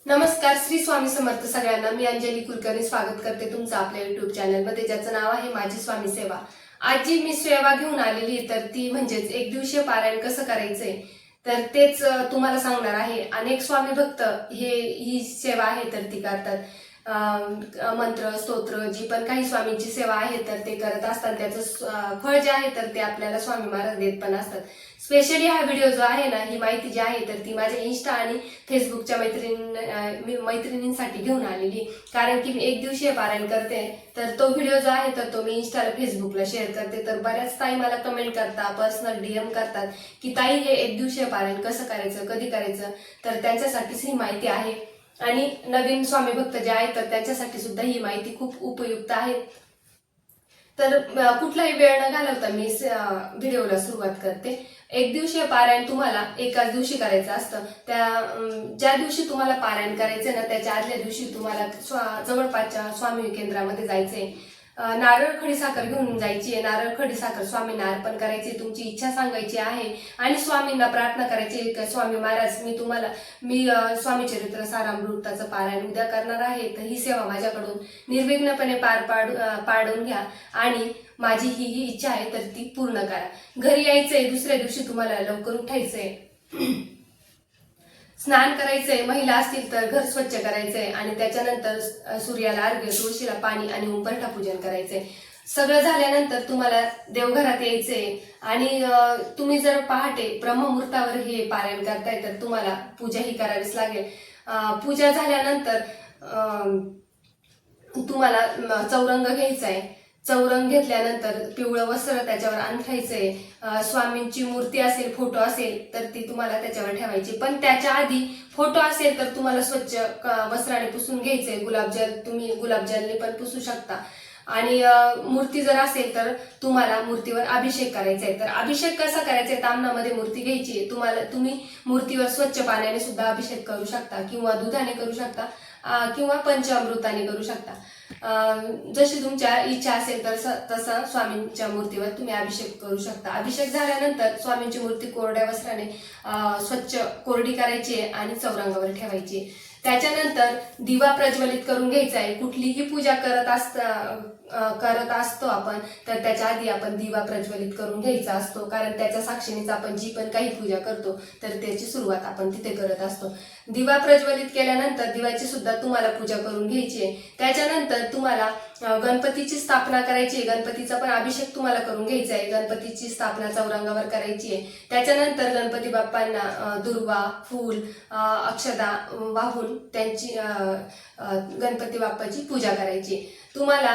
नमस्कार, श्री स्वामी समर्थ सगळ्यांना. मी अंजली कुलकर्णी स्वागत करते तुमचं आपल्या युट्यूब चॅनलमध्ये, ज्याचं नाव आहे माझी स्वामी सेवा. आज जी मी सेवा घेऊन आलेली तर ती म्हणजेच एक दिवसीय पारायण कसं करायचंय तर तेच तुम्हाला सांगणार आहे. अनेक स्वामी भक्त ही सेवा आहे तर ती करतात. मंत्र स्तोत्र जी पण काही स्वामींची सेवा आहे तर ते करत असतात. त्याचं फळ जे आहे तर ते आपल्याला स्वामी महाराज देत पण असतात. स्पेशली हा व्हिडिओ जो आहे ना, ही माहिती जी आहे तर ती माझ्या इंस्टा आणि फेसबुकच्या मैत्रिणींसाठी घेऊन आलेली, कारण की मी एक दिवशीय पारायण करते. तर तो व्हिडिओ जो आहे तर तो मी इंस्टाला फेसबुकला शेअर करते. तर बऱ्याच ताई मला कमेंट करतात, पर्सनल DM करतात की ताई हे एक दिवशीय पारायण कसं करायचं, कधी करायचं. तर त्यांच्यासाठीच ही माहिती आहे. आणि नवीन स्वामी भक्त जे आहेत तर त्यांच्यासाठी सुद्धा ही माहिती खूप उपयुक्त आहे. तर कुठलाही वेळ न घालवता मी व्हिडिओला सुरुवात करते. एक दिवशीय पारायण तुम्हाला एकाच दिवशी करायचं असतं. ज्या दिवशी तुम्हाला पारायण करायचं ना, त्याच्या आदल्या दिवशी तुम्हाला जवळपासच्या स्वामी केंद्रामध्ये जायचंय. नारळ खडीसाखर घेऊन जायची आहे. नारळ खडीसाखर स्वामींना अर्पण करायची, तुमची इच्छा सांगायची आहे आणि स्वामींना प्रार्थना करायची की स्वामी महाराज मी स्वामी चरित्र सारामृताचं पारायण उद्या करणार आहे, तर ही सेवा माझ्याकडून निर्विघ्नपणे पाडून घ्या आणि माझी ही इच्छा आहे तर ती पूर्ण करा. घरी यायचंय, दुसऱ्या दिवशी तुम्हाला लवकर उठायचंय, स्नान करायचंय, महिला असतील तर घर स्वच्छ करायचंय आणि त्याच्यानंतर सूर्याला अर्घ्य, तुळशीला पाणी आणि उंबरठा पूजन करायचंय. सगळं झाल्यानंतर तुम्हाला देवघरात यायचंय आणि तुम्ही जर पहाटे ब्रह्ममुहूर्तावर हे पारायण करताय तर तुम्हाला पूजा ही करावीच लागेल. पूजा झाल्यानंतर तुम्हाला चौरंग घ्यायचा आहे. चौरंग घेतल्यानंतर पिवळं वस्त्र त्याच्यावर अंथरायचंय. स्वामींची मूर्ती असेल, फोटो असेल तर ती तुम्हाला त्याच्यावर ठेवायची. पण त्याच्या आधी फोटो असेल तर तुम्हाला स्वच्छ वस्त्राने पुसून घ्यायचंय. तुम्ही गुलाबजलने पण पुसू शकता. आणि मूर्ती जर असेल तर तुम्हाला मूर्तीवर अभिषेक करायचा आहे. तर अभिषेक कसा करायचा आहे, ताम्हणामध्ये मूर्ती घ्यायची. तुम्ही मूर्तीवर स्वच्छ पाण्याने सुद्धा अभिषेक करू शकता किंवा दुधाने करू शकता किंवा पंचामृताने करू शकता. जशी तुमच्या इच्छा असेल तर तसा स्वामींच्या मूर्तीवर तुम्ही अभिषेक करू शकता. अभिषेक झाल्यानंतर स्वामींची मूर्ती कोरड्या वस्त्राने स्वच्छ कोरडी करायची आणि चौरंगावर ठेवायची. त्याच्यानंतर दिवा प्रज्वलित करून घ्यायचा आहे. कुठलीही पूजा करत असतो आपण तर त्याच्या आधी आपण दिवा प्रज्वलित करून घ्यायचा असतो, कारण त्याच्या साक्षीनेच आपण जी पण काही पूजा करतो तर त्याची सुरुवात आपण तिथे करत असतो. दिवा प्रज्वलित केल्यानंतर दिव्याची सुद्धा तुम्हाला पूजा करून घ्यायची आहे. त्याच्यानंतर तुम्हाला गणपतीची स्थापना करायची आहे. गणपतीचा पण अभिषेक तुम्हाला करून घ्यायचा आहे. गणपतीची स्थापना चौरंगावर करायची आहे. त्याच्यानंतर गणपती बाप्पांना दुर्वा, फूल, अक्षदा वाहून त्यांची गणपती बाप्पाची पूजा करायची. तुम्हाला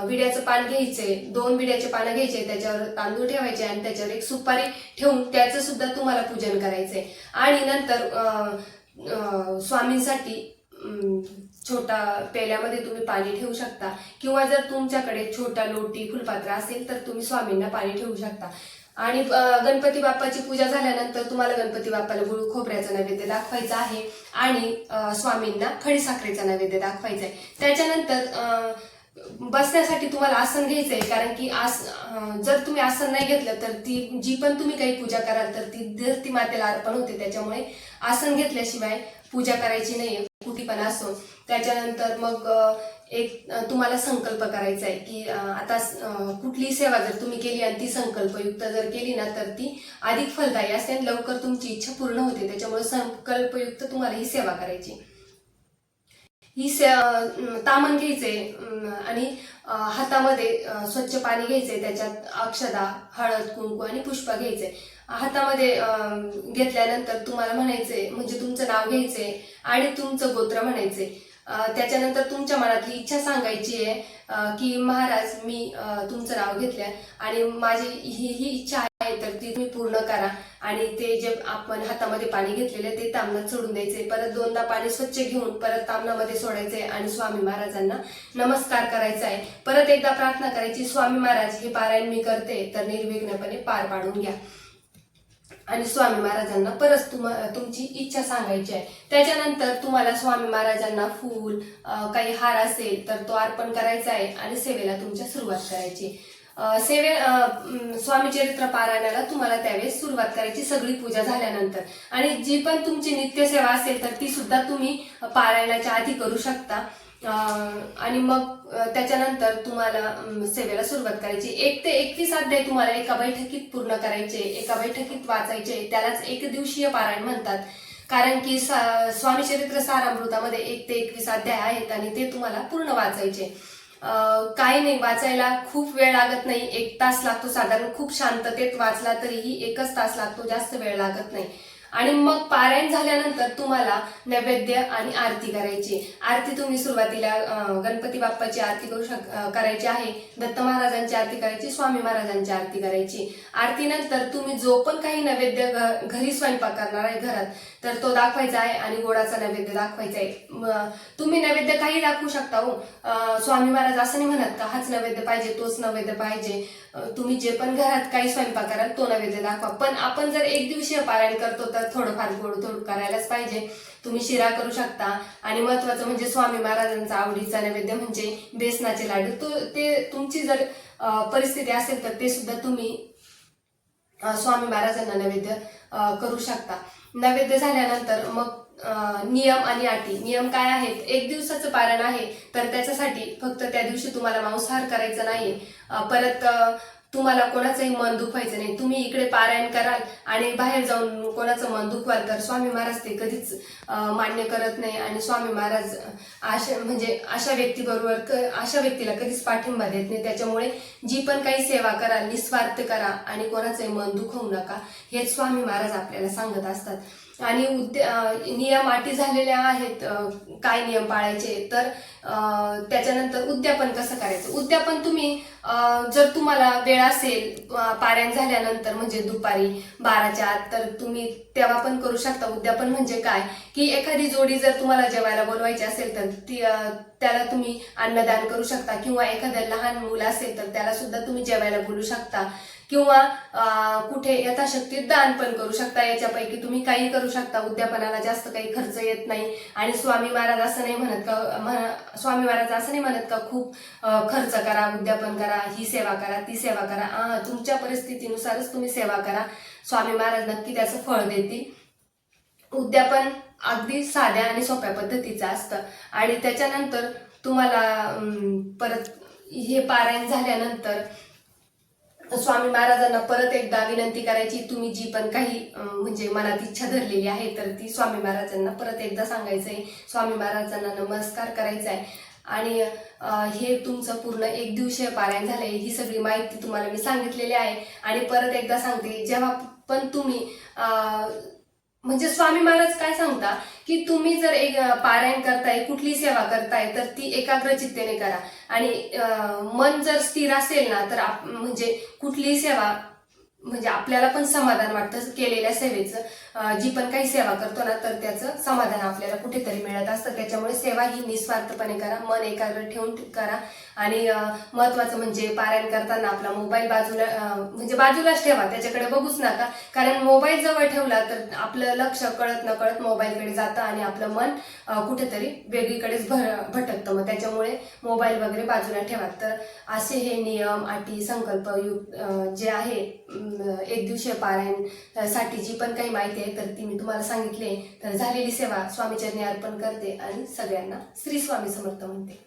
विड्याचं पान घ्यायचंय, 2 विड्याचे पानं घ्यायचे, त्याच्यावर तांदूळ ठेवायचे आणि त्याच्यावर एक सुपारी ठेवून त्याचं सुद्धा तुम्हाला पूजन करायचंय. आणि नंतर स्वामींसाठी छोटा पेल्यामध्ये तुम्ही पाणी ठेवू शकता किंवा जर तुमच्याकडे छोटा लोटी फुलपात्र असेल तर तुम्ही स्वामींना पाणी ठेवू शकता. आणि गणपती बाप्पाची पूजा झाल्यानंतर तुम्हाला गणपती बाप्पाला गुळ खोबऱ्याचा नैवेद्य दाखवायचा आहे आणि स्वामींना खडीसाखरेचा नैवेद्य दाखवायचा आहे. त्याच्यानंतर बसण्यासाठी तुम्हाला आसन घ्यायचंय, कारण की जर तुम्ही आसन नाही घेतलं तर ती जी पण तुम्ही काही पूजा कराल तर ती धरती मातेला अर्पण होते. त्याच्यामुळे आसन घेतल्याशिवाय पूजा करायची नाहीये, कुठे पण असो. त्याच्यानंतर मग एक तुम्हाला संकल्प करायचा आहे की आता कुठलीही सेवा जर तुम्ही केली आणि ती संकल्पयुक्त जर केली ना तर ती अधिक फलदायी असते आणि लवकर तुमची इच्छा पूर्ण होते. त्याच्यामुळे संकल्पयुक्त तुम्हाला ही सेवा करायची. तामण घ्यायचे आणि हातामध्ये स्वच्छ पाणी घ्यायचे, त्याच्यात अक्षदा, हळद, कुंकू आणि पुष्प घ्यायचे. हातामध्ये घेतल्यानंतर तुम्हाला म्हणायचे, म्हणजे तुमचं नाव घ्यायचे आणि तुमचं गोत्र म्हणायचे. त्याच्यानंतर तुमच्या मनातली इच्छा सांगायची आहे की महाराज मी तुमचं नाव घेतलं आणि माझी ही इच्छा आहे तर ती तुम्ही पूर्ण करा. आणि ते जे आपण हातामध्ये पाणी घेतलेलं ते ताम्हणात सोडून द्यायचे. परत 2दा पाणी स्वच्छ घेऊन परत ताम्हणामध्ये सोडायचे आणि स्वामी महाराजांना नमस्कार करायचा आहे. परत एकदा प्रार्थना करायची, स्वामी महाराज हे पारायण मी करते तर निर्विघ्नपणे पार पाडून घ्या. आणि स्वामी महाराजांना परत तुमची इच्छा सांगायची आहे. त्याच्यानंतर तुम्हाला स्वामी महाराजांना फूल, काही हार असेल तर तो अर्पण करायचा आहे आणि सेवेला तुमच्या सुरुवात करायची. स्वामी चरित्र पारायणाला तुम्हाला त्यावेळेस सुरुवात करायची, सगळी पूजा झाल्यानंतर. आणि जी पण तुमची नित्यसेवा असेल तर ती सुद्धा तुम्ही पारायणाच्या आधी करू शकता. आणि मग त्याच्यानंतर तुम्हाला सेवेला सुरुवात करायची. 1 ते 21 अध्याय तुम्हाला एका बैठकीत पूर्ण करायचे, एका बैठकीत वाचायचे. त्यालाच एक दिवसीय पारायण म्हणतात. कारण की स्वामी चरित्र सारामृतामध्ये 1 ते 21 अध्याय आहेत आणि ते तुम्हाला पूर्ण वाचायचे. काही नाही, वाचायला खूप वेळ लागत नाही, 1 तास लागतो साधारण. खूप शांततेत वाचला तरीही 1च तास लागतो, जास्त वेळ लागत नाही. आणि मग पारायण झाल्यानंतर तुम्हाला नैवेद्य आणि आरती करायची. आरती तुम्ही सुरुवातीला गणपती बाप्पाची आरती करायची आहे, दत्त महाराजांची आरती करायची, स्वामी महाराजांची आरती करायची. आरतीनंतर तुम्ही जो पण काही नैवेद्य घरी स्वयंपाक करणार आहे घरात, तर तो दाखवायचा आहे आणि गोडाचा नैवेद्य दाखवायचा आहे. तुम्ही नैवेद्य काही दाखवू शकता हो. स्वामी महाराज असं नाही म्हणत का हाच नैवेद्य पाहिजे, तोच नैवेद्य पाहिजे. तुम्ही जे पण घरात काही स्वयंपाक कराल तो नैवेद्य दाखवा. पण आपण जर 1 दिवसीय पारायण करतो तर थोडंफार गोड थोडं करायलाच पाहिजे. तुम्ही शिरा करू शकता. आणि महत्वाचं म्हणजे स्वामी महाराजांचा आवडीचा नैवेद्य म्हणजे बेसनाचे लाडू. ते तुमची जर परिस्थिती असेल तर ते सुद्धा तुम्ही स्वामी महाराजांना नैवेद्य करू शकता. नैवेद्य झाल्यानंतर मग नियम आणि अटी. नियम काय आहेत? 1 दिवसाचं पारायण आहे तर त्याच्यासाठी फक्त त्या दिवशी तुम्हाला मांसाहार करायचा नाही. परत तुम्हाला कोणाचंही मन दुखवायचं नाही. तुम्ही इकडे पारायण कराल आणि बाहेर जाऊन कोणाचं मन दुखवाल तर स्वामी महाराज ते कधीच मान्य करत नाही. आणि स्वामी महाराज अशा व्यक्तीला कधीच पाठिंबा देत नाही. त्याच्यामुळे जी पण काही सेवा कराल निस्वार्थ करा आणि कोणाचंही मन दुखवू नका, हेच स्वामी महाराज आपल्याला सांगत असतात. आणि नियम अटी झालेल्या आहेत. काय नियम पाळायचे तर त्याच्यानंतर उद्यापन कसं करायचं. उद्यापन तुम्ही जर तुम्हाला वेळ असेल पारायण झाल्यानंतर म्हणजे दुपारी 12च्या आत तर तुम्ही तेव्हा पण करू शकता. उद्यापन म्हणजे काय की एखादी जोडी जर तुम्हाला जेवायला बोलवायची असेल तर त्याला तुम्ही अन्नदान करू शकता. किंवा एखादं लहान मुलं असेल तर त्याला सुद्धा तुम्ही जेवायला बोलू शकता. किंवा कुठे यथाशक्ती दान पण करू शकता. याच्यापैकी तुम्ही काही करू शकता. उद्यापनाला जास्त काही खर्च येत नाही. आणि स्वामी महाराज असं नाही म्हणत का खूप खर्च करा, उद्यापन करा, ही सेवा करा, ती सेवा करा. तुमच्या परिस्थितीनुसारच तुम्ही सेवा करा. स्वामी महाराज नक्की त्याचं फळ देतील. उद्यापन अगदी साध्या आणि सोप्या पद्धतीचं असतं. आणि त्याच्यानंतर तुम्हाला परत हे पारायण झाल्यानंतर स्वामी महाराजांना परत एकदा विनंती करायची. तुम्ही जी पण काही म्हणजे मनात इच्छा धरलेली आहे तर ती स्वामी महाराजांना परत एकदा सांगायचंय. स्वामी महाराजांना नमस्कार करायचा आहे. आणि हे तुमचं पूर्ण 1 दिवसीय पारायण झालंय. ही सगळी माहिती तुम्हाला मी सांगितलेली आहे. आणि परत एकदा सांगते, जेव्हा पण तुम्ही म्हणजे स्वामी महाराज काय सांगता की तुम्ही जर एक पारायण करताय, कुठली सेवा करताय तर ती एकाग्रचित्तेने करा. आणि मन जर स्थिर असेल ना तर म्हणजे कुठलीही सेवा म्हणजे आपल्याला पण समाधान वाटतं केलेल्या सेवेचं. जी पण काही सेवा करतो ना तर त्याचं समाधान आपल्याला कुठेतरी मिळत असतं. त्याच्यामुळे सेवा ही निस्वार्थपणे करा, मन एकाग्र ठेवून करा. आणि महत्वाचं म्हणजे पारायण करताना आपला मोबाईल बाजूलाच ठेवा, त्याच्याकडे बघूच नका. कारण मोबाईल जवळ ठेवला तर आपलं लक्ष कळत नकळत मोबाईलकडे जातं आणि आपलं मन कुठेतरी वेगळीकडेच भटकतं. मग त्याच्यामुळे मोबाईल वगैरे बाजूला ठेवा. तर असे हे नियम अटी संकल्प जे आहे 1 दिवसीय पारायण साठी जी पण काही माहिती आहे तर ती मी तुम्हाला सांगितली. तर झालेली सेवा स्वामीचरणी अर्पण करते आणि सगळ्यांना श्री स्वामी समर्थ म्हणते.